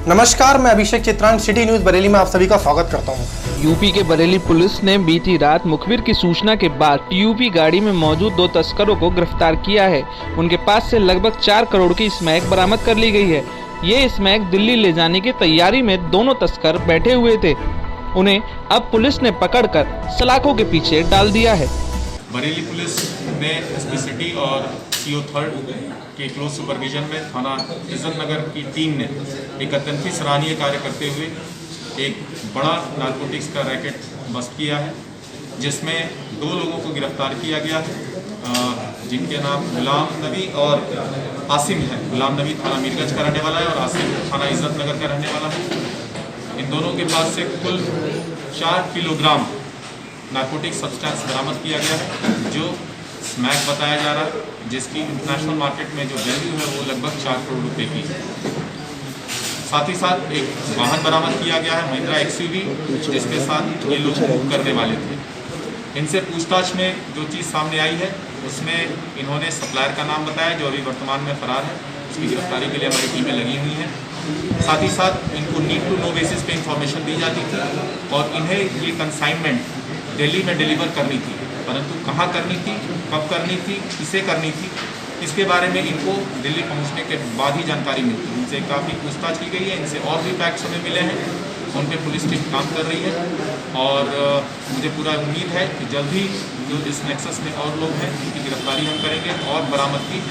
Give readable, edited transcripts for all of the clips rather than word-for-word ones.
नमस्कार, मैं अभिषेक Chitrang, city news Bareilly में आप सभी का स्वागत करता हूं। यूपी के बरेली पुलिस ने बीती रात मुखबिर की सूचना के बाद टीयूपी गाड़ी में मौजूद 2 तस्करों को गिरफ्तार किया है। उनके पास से लगभग 4 करोड़ की स्मैक बरामद कर ली गई है। ये स्मैक दिल्ली ले जाने की तैयारी में दोनों तस्कर बैठे हुए थे। उन्हें अब पुलिस ने पकड़कर सलाखों के पीछे डाल दिया है। बरेली पुलिस ने एसपी सिटी और सीओ थर्ड के क्लोज सुपरविजन में थाना इज्जत नगर की टीम ने एक अत्यंत सराहनीय कार्य करते हुए एक बड़ा नारकोटिक्स का रैकेट बस्ट किया है, जिसमें 2 लोगों को गिरफ्तार किया गया है, जिनके नाम गुलाम नबी और आसिम है। गुलाम नबी थाना मीरगंज का रहने वाला है और आसिम थाना इज्जत नगर का रहने वाला है। इन दोनों के पास से कुल 4 किलोग्राम नारकोटिक सब्सटेंस बरामद किया गया है, जो स्मैक बताया जा रहा है, जिसकी इंटरनेशनल मार्केट में जो वैल्यू है वो लगभग 4 करोड़ रुपए की है। साथ ही साथ एक वाहन बरामद किया गया है, महिंद्रा एक्सयूवी, जिसके साथ ये लोग मूव करने वाले थे। इनसे पूछताछ में जो चीज़ सामने आई है उसमें इन्होंने सप्लायर का नाम बताया, जो अभी वर्तमान में फरार है। उसकी गिरफ्तारी के लिए हमारी टीमें लगी हुई हैं। साथ ही साथ इनको नीड टू नो बेसिस पे इंफॉर्मेशन दी जाती थी और इन्हें ये कंसाइनमेंट दिल्ली में डिलीवर करनी थी, परंतु कहाँ करनी थी, कब करनी थी, किसे करनी थी, इसके बारे में इनको दिल्ली पहुंचने के बाद ही जानकारी मिलती है। इनसे काफ़ी पूछताछ की गई है, इनसे और भी फैक्ट्स हमें मिले हैं, उन पर पुलिस टीम काम कर रही है और मुझे पूरा उम्मीद है कि जल्द ही जो इस नेक्सस में और लोग हैं उनकी गिरफ्तारी हम करेंगे और बरामदगी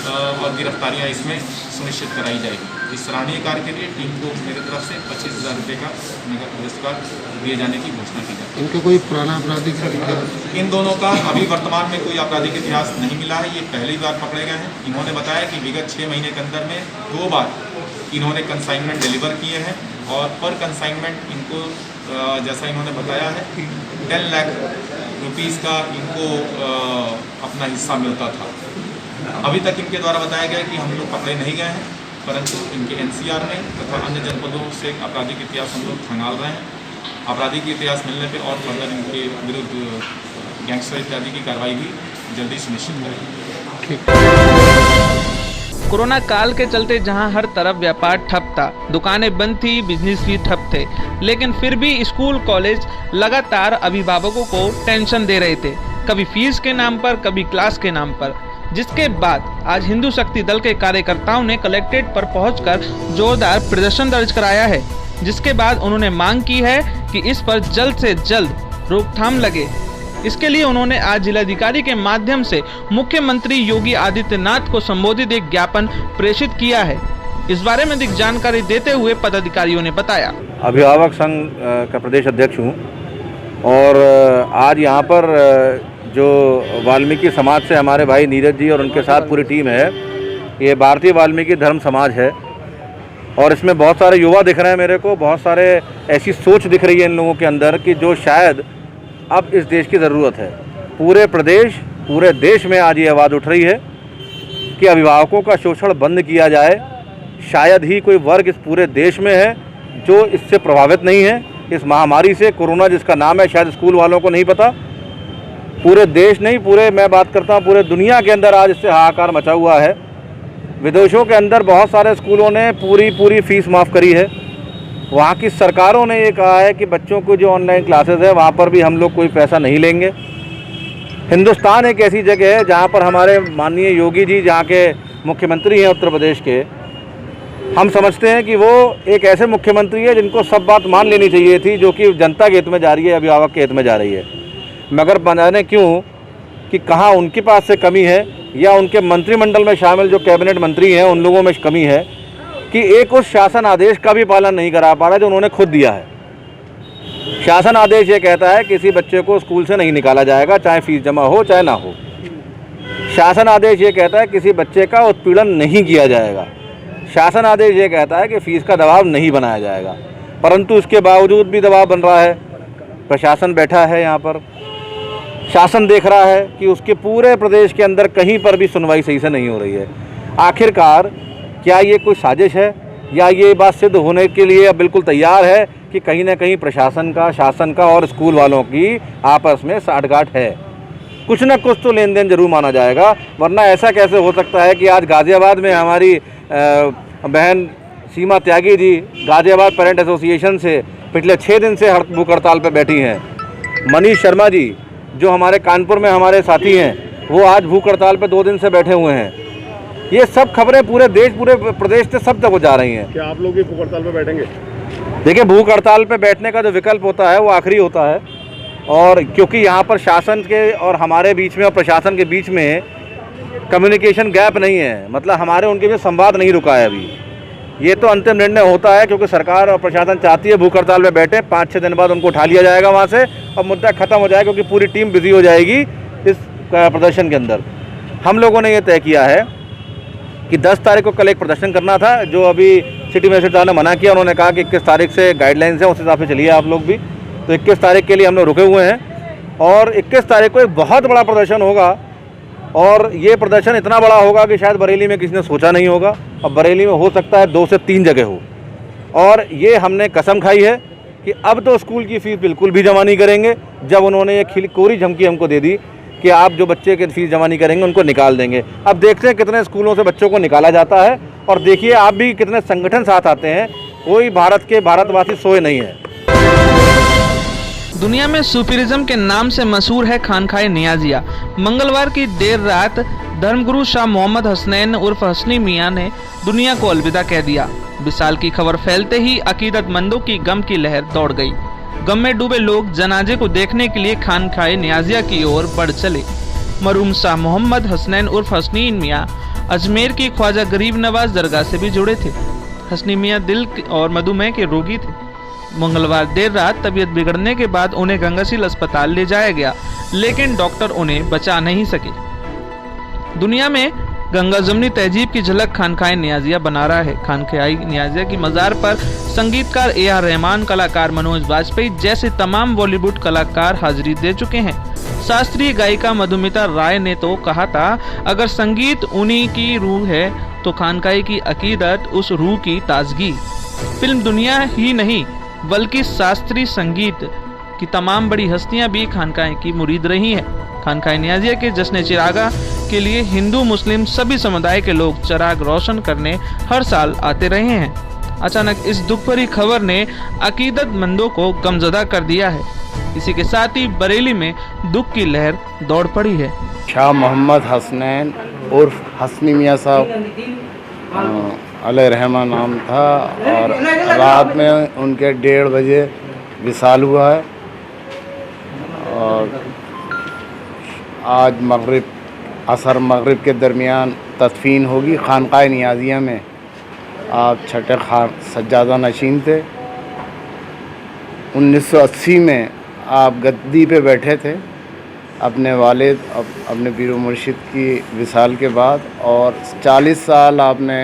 और गिरफ्तारियाँ इसमें सुनिश्चित कराई जाएगी। इस सराहनीय कार्य के लिए टीम को मेरी तरफ से 25,000 रुपये का नगद पुरस्कार दिए जाने की घोषणा की जाती है। इनका कोई पुराना आपराधिक इतिहास? इन दोनों का अभी वर्तमान में कोई आपराधिक इतिहास नहीं मिला है। ये पहली बार पकड़े गए हैं। इन्होंने बताया कि विगत 6 महीने के अंदर में 2 बार इन्होंने कंसाइनमेंट डिलीवर किए हैं और पर कंसाइनमेंट इनको जैसा इन्होंने बताया है 10 लाख रुपीज़ का इनको अपना हिस्सा मिलता था। अभी तक इनके द्वारा बताया गया कि हम लोग पकड़े नहीं गए हैं, परंतु इनके एनसीआर में तथा अन्य जनपदों से आपराधिक इतिहास हम लोग खंगाल रहे हैं। आपराधिक इतिहास मिलने पे और फर्दर इनके विरुद्ध गैंगस्टर इत्यादि की कार्रवाई भी जल्दी सुनिश्चित करेंगे। कोरोना काल के चलते जहां हर तरफ व्यापार ठप था, दुकानें बंद थी, बिजनेस भी ठप थे, लेकिन फिर भी स्कूल कॉलेज लगातार अभिभावकों को टेंशन दे रहे थे, कभी फीस के नाम पर, कभी क्लास के नाम पर। जिसके बाद आज हिंदू शक्ति दल के कार्यकर्ताओं ने कलेक्ट्रेट पर पहुंचकर जोरदार प्रदर्शन दर्ज कराया है, जिसके बाद उन्होंने मांग की है कि इस पर जल्द से जल्द रोकथाम लगे। इसके लिए उन्होंने आज जिलाधिकारी के माध्यम से मुख्यमंत्री योगी आदित्यनाथ को संबोधित एक ज्ञापन प्रेषित किया है। इस बारे में अधिक जानकारी देते हुए पदाधिकारियों ने बताया, अभिभावक संघ का प्रदेश अध्यक्ष हूँ और आज यहाँ पर जो वाल्मीकि समाज से हमारे भाई नीरज जी और उनके साथ पूरी टीम है, ये भारतीय वाल्मीकि धर्म समाज है और इसमें बहुत सारे युवा दिख रहे हैं मेरे को, बहुत सारे ऐसी सोच दिख रही है इन लोगों के अंदर कि जो शायद अब इस देश की ज़रूरत है। पूरे प्रदेश, पूरे देश में आज ये आवाज़ उठ रही है कि अभिभावकों का शोषण बंद किया जाए। शायद ही कोई वर्ग इस पूरे देश में है जो इससे प्रभावित नहीं है, इस महामारी से। कोरोना जिसका नाम है, शायद स्कूल वालों को नहीं पता। पूरे देश नहीं, पूरे मैं बात करता हूँ पूरे दुनिया के अंदर आज इससे हाहाकार मचा हुआ है। विदेशों के अंदर बहुत सारे स्कूलों ने पूरी फीस माफ़ करी है। वहाँ की सरकारों ने ये कहा है कि बच्चों को जो ऑनलाइन क्लासेस है वहाँ पर भी हम लोग कोई पैसा नहीं लेंगे। हिंदुस्तान एक ऐसी जगह है जहाँ पर हमारे माननीय योगी जी, जहाँ के मुख्यमंत्री हैं उत्तर प्रदेश के, हम समझते हैं कि वो एक ऐसे मुख्यमंत्री है जिनको सब बात मान लेनी चाहिए थी, जो कि जनता के हित में जा रही है, अभिभावक के हित में जा रही है। मगर बनाने क्यों कि कहाँ उनके पास से कमी है या उनके मंत्रिमंडल में शामिल जो कैबिनेट मंत्री हैं उन लोगों में कमी है कि एक उस शासन आदेश का भी पालन नहीं करा पा रहा जो उन्होंने खुद दिया है। शासन आदेश ये कहता है किसी बच्चे को स्कूल से नहीं निकाला जाएगा, चाहे फीस जमा हो चाहे ना हो। शासन आदेश ये कहता है किसी बच्चे का उत्पीड़न नहीं किया जाएगा। शासन आदेश ये कहता है कि फीस का दबाव नहीं बनाया जाएगा, परंतु उसके बावजूद भी दबाव बन रहा है। प्रशासन बैठा है यहाँ पर, शासन देख रहा है कि उसके पूरे प्रदेश के अंदर कहीं पर भी सुनवाई सही से नहीं हो रही है। आखिरकार क्या ये कोई साजिश है या ये बात सिद्ध होने के लिए अब बिल्कुल तैयार है कि कहीं ना कहीं प्रशासन का, शासन का और स्कूल वालों की आपस में साठगांठ है? कुछ न कुछ तो लेन देन जरूर माना जाएगा, वरना ऐसा कैसे हो सकता है कि आज गाज़ियाबाद में हमारी बहन सीमा त्यागी जी गाजियाबाद पेरेंट एसोसिएशन से पिछले 6 दिन से भूख हड़ताल पर बैठी हैं। मनीष शर्मा जी जो हमारे कानपुर में हमारे साथी हैं, वो आज भूख हड़ताल पर 2 दिन से बैठे हुए हैं। ये सब खबरें पूरे देश पूरे प्रदेश से सब तक जा रही हैं। क्या आप लोग भी भूख हड़ताल पर बैठेंगे? देखिए, भूख हड़ताल पे बैठने का जो विकल्प होता है वो आखिरी होता है, और क्योंकि यहाँ पर शासन के और हमारे बीच में और प्रशासन के बीच में कम्युनिकेशन गैप नहीं है, मतलब हमारे उनके बीच संवाद नहीं रुका है अभी। ये तो अंतिम निर्णय होता है क्योंकि सरकार और प्रशासन चाहती है भूख हड़ताल पे बैठे, 5-6 दिन बाद उनको उठा लिया जाएगा वहाँ से और मुद्दा ख़त्म हो जाएगा, क्योंकि पूरी टीम बिजी हो जाएगी इस प्रदर्शन के अंदर। हम लोगों ने ये तय किया है कि 10 तारीख को कल एक प्रदर्शन करना था, जो अभी सिटी मजिस्ट्रेट साहब ने मना किया। उन्होंने कहा कि 21 तारीख से गाइडलाइंस हैं, उस हिसाब से चलिए आप लोग भी। तो 21 तारीख के लिए हम लोग रुके हुए हैं और 21 तारीख को एक बहुत बड़ा प्रदर्शन होगा, और ये प्रदर्शन इतना बड़ा होगा कि शायद बरेली में किसी ने सोचा नहीं होगा, और बरेली में हो सकता है 2 से 3 जगह हो। और ये हमने कसम खाई है कि अब तो स्कूल की फ़ीस बिल्कुल भी जमा नहीं करेंगे। जब उन्होंने ये कोरी धमकी हमको दे दी कि आप जो बच्चे की फीस जमा नहीं करेंगे उनको निकाल देंगे, अब देखते हैं कितने स्कूलों से बच्चों को निकाला जाता है। और देखिए आप भी कितने संगठन साथ आते हैं, कोई भारतवासी सोए नहीं है। दुनिया में सूफीरिज्म के नाम से मशहूर है खानकाए नियाजिया। मंगलवार की देर रात धर्मगुरु शाह मोहम्मद हसनैन उर्फ हसनी मियाँ ने दुनिया को अलविदा कह दिया। विशाल की खबर फैलते ही अकीदतमंदों की गम की लहर दौड़ गई। गम में डूबे लोग जनाजे को देखने के लिए खानकाए नियाजिया की ओर बढ़ चले। मरहूम शाह मोहम्मद हसनैन उर्फ हसनी मियाँ अजमेर की ख्वाजा गरीब नवाज दरगाह से भी जुड़े थे। हसनी मियाँ दिल और मधुमेह के रोगी थे। मंगलवार देर रात तबीयत बिगड़ने के बाद उन्हें गंगासील अस्पताल ले जाया गया, लेकिन डॉक्टर उन्हें बचा नहीं सके। दुनिया में गंगा जमनी तहजीब की झलक खानकाए नियाजिया बना रहा है। खानकाए नियाजिया की मज़ार पर संगीतकार A.R. रहमान, कलाकार मनोज बाजपेयी जैसे तमाम बॉलीवुड कलाकार हाजिरी दे चुके हैं। शास्त्रीय गायिका मधुमिता राय ने तो कहा था, अगर संगीत उन्हीं की रूह है तो खानकाए की अकीदत उस रूह की ताजगी। फिल्म दुनिया ही नहीं बल्कि शास्त्रीय संगीत की तमाम बड़ी हस्तियां भी खानकाए की मुरीद रही हैं। खानकाए नियाजिया के जश्न चिरागा के लिए हिंदू मुस्लिम सभी समुदाय के लोग चिराग रोशन करने हर साल आते रहे हैं। अचानक इस दुख भरी खबर ने अकीदतमंदों को गमजदा कर दिया है। इसी के साथ ही बरेली में दुख की लहर दौड़ पड़ी है। शाह मोहम्मद हसनैन उर्फ हसनी मियाँ साहब अलैहि रहमान नाम था, और रात में उनके 1:30 बजे विसाल हुआ है। और आज असर मगरिब के दरमियान तदफीन होगी। खानकाए नियाजिया में आप छठे खान सज्जादा नशीन थे। 1980 में आप गद्दी पे बैठे थे अपने वालिद अपने पीर मुर्शिद की विसाल के बाद, और 40 साल आपने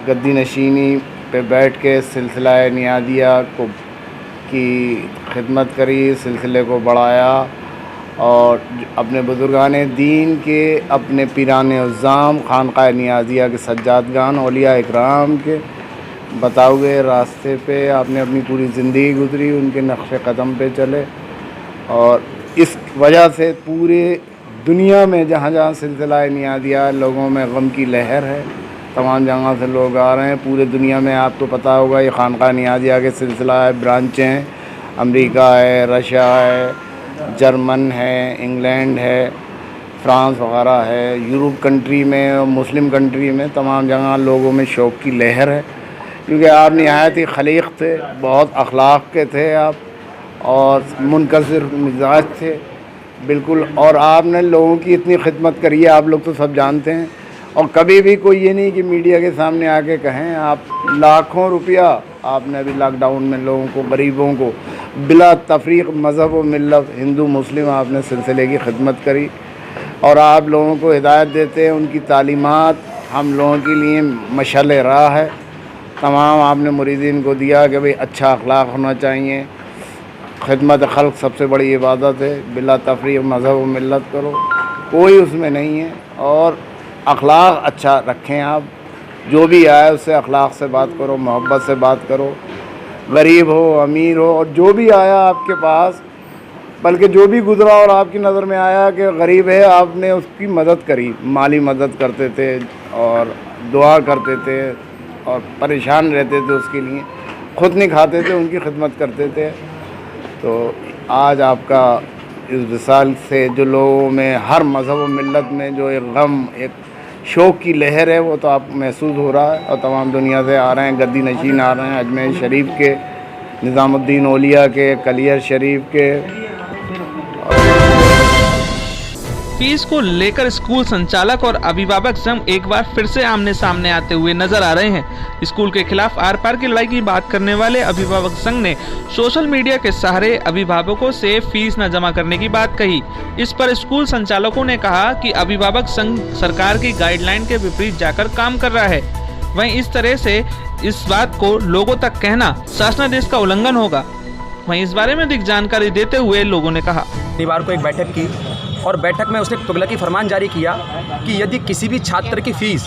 गद्दी नशीनी पे बैठ के सिलसिला नियाजिया को की खिदमत करी, सिलसिले को बढ़ाया, और अपने बुजुर्गान दीन के, अपने पीरान उज़्ज़ाम खानकाए नियाजिया के सज्जादगान औलिया इकराम के बताए हुए रास्ते पे आपने अपनी पूरी ज़िंदगी गुजरी, उनके नक्शे कदम पे चले। और इस वजह से पूरे दुनिया में जहाँ जहाँ सिलसिला नियाजिया लोगों में गम की लहर है, तमाम जगह से लोग आ रहे हैं। पूरे दुनिया में आपको पता होगा ये खानकाए नियाजिया के सिलसिला है, ब्रांचें हैं, अमेरिका है, रशिया है, जर्मन है, इंग्लैंड है, फ्रांस वगैरह है, यूरोप कंट्री में और मुस्लिम कंट्री में तमाम जगह लोगों में शौक़ की लहर है। क्योंकि आप निहायत ही खलीक़ थे, बहुत अखलाक के थे आप, और मुनकसिर मिजाज थे बिल्कुल। और आपने लोगों की इतनी खिदमत करी है, आप लोग तो सब जानते हैं। और कभी भी कोई ये नहीं कि मीडिया के सामने आके कहें, आप लाखों रुपया आपने अभी लॉकडाउन में लोगों को, गरीबों को बिला तफरीक मज़हब व मिल्लत, हिंदू मुस्लिम आपने सिलसिले की खिदमत करी। और आप लोगों को हिदायत देते हैं, उनकी तालीमात हम लोगों के लिए मशाल राह है। तमाम आपने मुरीदीन को दिया कि भाई अच्छा अखलाक होना चाहिए, खिदमत खल्क सबसे बड़ी इबादत है, बिला तफरीक मज़हब व मिल्लत करो, कोई उसमें नहीं है। और अखलाक अच्छा रखें, आप जो भी आए उससे अखलाक से बात करो, मोहब्बत से बात करो, गरीब हो अमीर हो, और जो भी आया आपके पास, बल्कि जो भी गुज़रा और आपकी नज़र में आया कि गरीब है, आपने उसकी मदद करी, माली मदद करते थे और दुआ करते थे, और परेशान रहते थे उसके लिए, खुद नहीं खाते थे, उनकी खिदमत करते थे। तो आज आपका इस विशाल से जो लोगों में हर मज़हब और मिल्लत में जो एक गम, एक शोक की लहर है, वो तो आप महसूस हो रहा है। और तमाम दुनिया से आ रहे हैं, गद्दी नशीन आ रहे हैं, अजमेर शरीफ के, निज़ामुद्दीन औलिया के, कलियर शरीफ के। फीस को लेकर स्कूल संचालक और अभिभावक संघ एक बार फिर से आमने सामने आते हुए नजर आ रहे हैं। स्कूल के खिलाफ आर पार की लड़ाई की बात करने वाले अभिभावक संघ ने सोशल मीडिया के सहारे अभिभावकों से फीस न जमा करने की बात कही। इस पर स्कूल संचालकों ने कहा कि अभिभावक संघ सरकार की गाइडलाइन के विपरीत जाकर काम कर रहा है। वहीं इस तरह से इस बात को लोगों तक कहना शासनादेश का उल्लंघन होगा। वहीं इस बारे में अधिक जानकारी देते हुए लोगों ने कहा, शनिवार को एक बैठक की और बैठक में उसने तुगलकी फरमान जारी किया कि यदि किसी भी छात्र की फ़ीस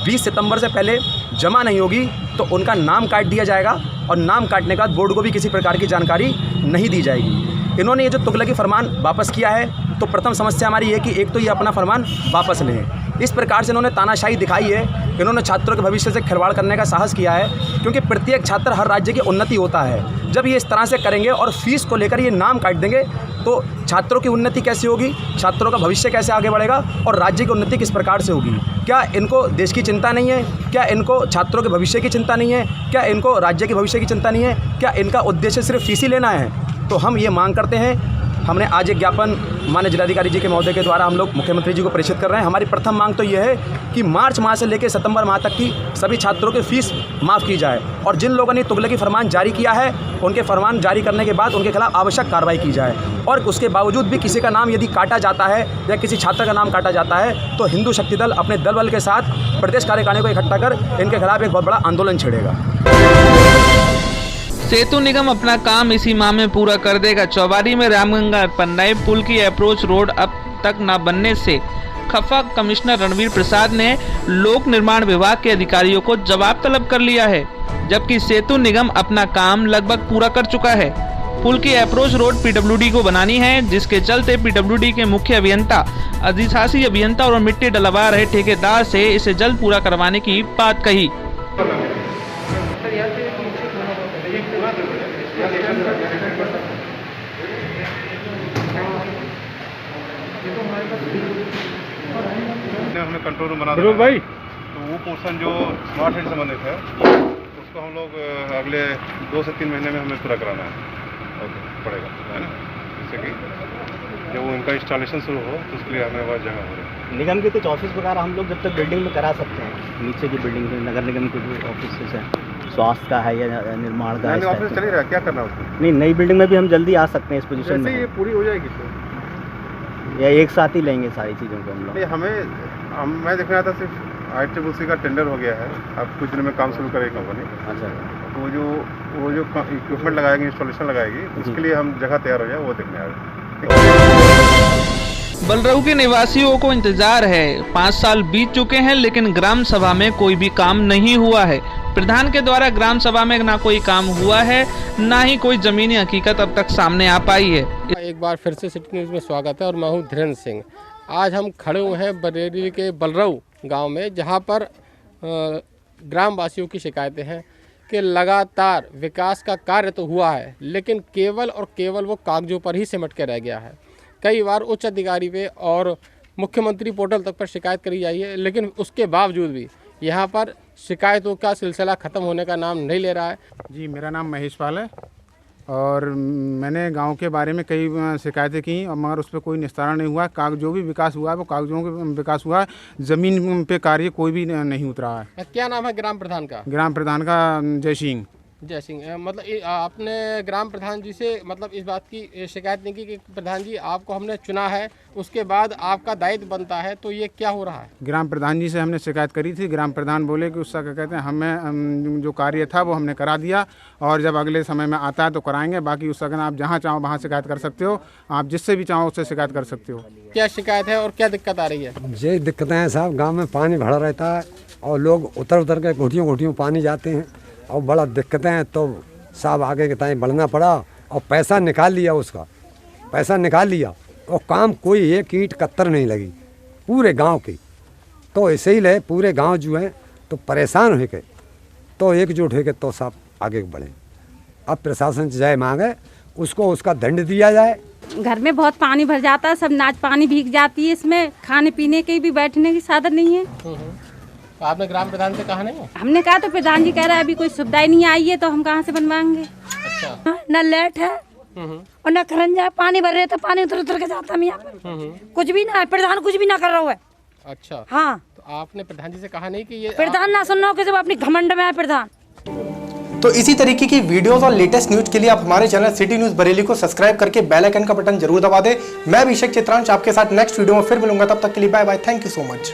20 सितंबर से पहले जमा नहीं होगी तो उनका नाम काट दिया जाएगा और नाम काटने के बाद बोर्ड को भी किसी प्रकार की जानकारी नहीं दी जाएगी। इन्होंने ये जो तुगलकी फरमान वापस किया है, तो प्रथम समस्या हमारी है कि एक तो ये अपना फरमान वापस लें। इस प्रकार से इन्होंने तानाशाही दिखाई है, इन्होंने छात्रों के भविष्य से खिलवाड़ करने का साहस किया है, क्योंकि प्रत्येक छात्र हर राज्य की उन्नति होता है। जब ये इस तरह से करेंगे और फीस को लेकर ये नाम काट देंगे तो छात्रों की उन्नति कैसे होगी, छात्रों का भविष्य कैसे आगे बढ़ेगा और राज्य की उन्नति किस प्रकार से होगी। क्या इनको देश की चिंता नहीं है? क्या इनको छात्रों के भविष्य की चिंता नहीं है? क्या इनको राज्य के भविष्य की चिंता नहीं है? क्या इनका उद्देश्य सिर्फ फीस ही लेना है? तो हम ये मांग करते हैं। हमने आज एक ज्ञापन माननीय जिलाधिकारी जी के महोदय के द्वारा हम लोग मुख्यमंत्री जी को प्रेषित कर रहे हैं। हमारी प्रथम मांग तो ये है कि मार्च माह से लेकर सितंबर माह तक की सभी छात्रों की फीस माफ़ की जाए और जिन लोगों ने तुगलकी फरमान जारी किया है उनके फरमान जारी करने के बाद उनके खिलाफ आवश्यक कार्रवाई की जाए। और उसके बावजूद भी किसी का नाम यदि काटा जाता है या किसी छात्र का नाम काटा जाता है तो हिंदू शक्ति दल अपने दल बल के साथ प्रदेश कार्यकारिणी को इकट्ठा कर इनके खिलाफ एक बहुत बड़ा आंदोलन छेड़ेगा। सेतु निगम अपना काम इसी माह में पूरा कर देगा। चौबारी में रामगंगा पर नए पुल की अप्रोच रोड अब तक न बनने से खफा कमिश्नर रणवीर प्रसाद ने लोक निर्माण विभाग के अधिकारियों को जवाब तलब कर लिया है, जबकि सेतु निगम अपना काम लगभग पूरा कर चुका है। पुल की अप्रोच रोड पीडब्ल्यूडी को बनानी है, जिसके चलते पीडब्ल्यूडी के मुख्य अभियंता, अधिशासी अभियंता और मिट्टी डलवा रहे ठेकेदार से इसे जल्द पूरा करवाने की बात कही। हमने कंट्रोल रूम बना दिया भाई, तो वो पोर्शन जो स्मार्ट सिटी संबंधित है उसको हम लोग अगले 2 से 3 महीने में हमें पूरा कराना है पड़ेगा, है ना, जिससे कि जब वो इनका इंस्टॉलेशन शुरू हो तो उसके लिए हमें वह जगह हो रही है। निगम के कुछ ऑफिस वगैरह हम लोग जब तक बिल्डिंग में करा सकते हैं, नीचे की बिल्डिंग में नगर निगम के जो ऑफिस है, स्वास्थ्य का है या निर्माण का है, ऑफिस चल ही रहा है, क्या करना है उसमें? नहीं, नई बिल्डिंग में भी हम जल्दी आ सकते हैं इस पोजीशन में। ये पूरी हो जाएगी तो या एक साथ ही लेंगे सारी चीज़ों को हम लोग? हमें मैं देखना आता सिर्फ ICCC का टेंडर हो गया है, अब कुछ दिन में काम शुरू करेगी कंपनी। अच्छा, तो वो जो इक्विपमेंट लगाएगी, इंस्टॉलेशन लगाएगी, उसके लिए हम जगह तैयार हो जाए वो देखने आ रहे हैं। बलरऊ के निवासियों को इंतजार है। 5 साल बीत चुके हैं लेकिन ग्राम सभा में कोई भी काम नहीं हुआ है। प्रधान के द्वारा ग्राम सभा में ना कोई काम हुआ है, ना ही कोई जमीनी हकीकत अब तक सामने आ पाई है। एक बार फिर से सिटी न्यूज़ में स्वागत है और मैं हूँ धीरेन्द्र सिंह। आज हम खड़े हुए हैं बरेली के बलरऊ गांव में, जहां पर ग्राम वासियों की शिकायतें हैं कि लगातार विकास का कार्य तो हुआ है लेकिन केवल और केवल वो कागजों पर ही सिमट के रह गया है। कई बार उच्च अधिकारी पे और मुख्यमंत्री पोर्टल तक पर शिकायत करी जाई है, लेकिन उसके बावजूद भी यहाँ पर शिकायतों का सिलसिला ख़त्म होने का नाम नहीं ले रहा है। जी, मेरा नाम महेश पाल है और मैंने गांव के बारे में कई शिकायतें की और मगर उस पर कोई निस्तारण नहीं हुआ। जो भी विकास हुआ है वो कागजों के विकास हुआ है, ज़मीन पे कार्य कोई भी नहीं उतरा है। क्या नाम है ग्राम प्रधान का? ग्राम प्रधान का जय सिंह। मतलब आपने ग्राम प्रधान जी से मतलब इस बात की शिकायत नहीं की कि प्रधान जी आपको हमने चुना है, उसके बाद आपका दायित्व बनता है, तो ये क्या हो रहा है? ग्राम प्रधान जी से हमने शिकायत करी थी। ग्राम प्रधान बोले कि उसका क्या कहते हैं, हमें जो कार्य था वो हमने करा दिया और जब अगले समय में आता है तो कराएंगे। बाकी उसका कहना आप जहाँ चाहो वहाँ शिकायत कर सकते हो, आप जिससे भी चाहो उससे शिकायत कर सकते हो। क्या शिकायत है और क्या दिक्कत आ रही है? ये दिक्कतें हैं साहब, गाँव में पानी भरा रहता है और लोग उतर के घुटियों पानी जाते हैं और बड़ा दिक्कतें हैं। तो साहब आगे के टाइम बढ़ना पड़ा और पैसा निकाल लिया, उसका पैसा निकाल लिया और काम कोई एक ईंट कत्तर नहीं लगी पूरे गांव की। तो ऐसे ही ले पूरे गांव जो है तो परेशान हो गए तो एकजुट होकर तो सब आगे बढ़े। अब प्रशासन से जय मांगे, उसको उसका दंड दिया जाए। घर में बहुत पानी भर जाता है, सब नाच पानी भीग जाती है, इसमें खाने पीने के भी बैठने की साधन नहीं है। तो आपने ग्राम प्रधान से कहा नहीं? हमने कहा तो प्रधान जी कह रहा है अभी कोई सुविधा ही नहीं आई है, तो हम कहाँ से बनवाएंगे। अच्छा। न लाइट है और न खरंजा, पानी भर रहे तो पानी उतर उतर के जाता है यहाँ पर, कुछ भी ना, प्रधान कुछ भी ना कर रहा है। अच्छा। हाँ, तो आपने प्रधान जी से कहा नहीं कि ये प्रधान ना सुन रहा हो कि जब अपनी घमंड में है प्रधान। तो इसी तरीके की वीडियोस और लेटेस्ट न्यूज के लिए आप हमारे चैनल सिटी न्यूज बरेली को सब्सक्राइब करके बेल आइकन का बटन जरूर दबा दें। मैं अभिषेक चित्रांश आपके साथ नेक्स्ट वीडियो में फिर मिलूंगा, तब तक के लिए bye bye, thank you so much.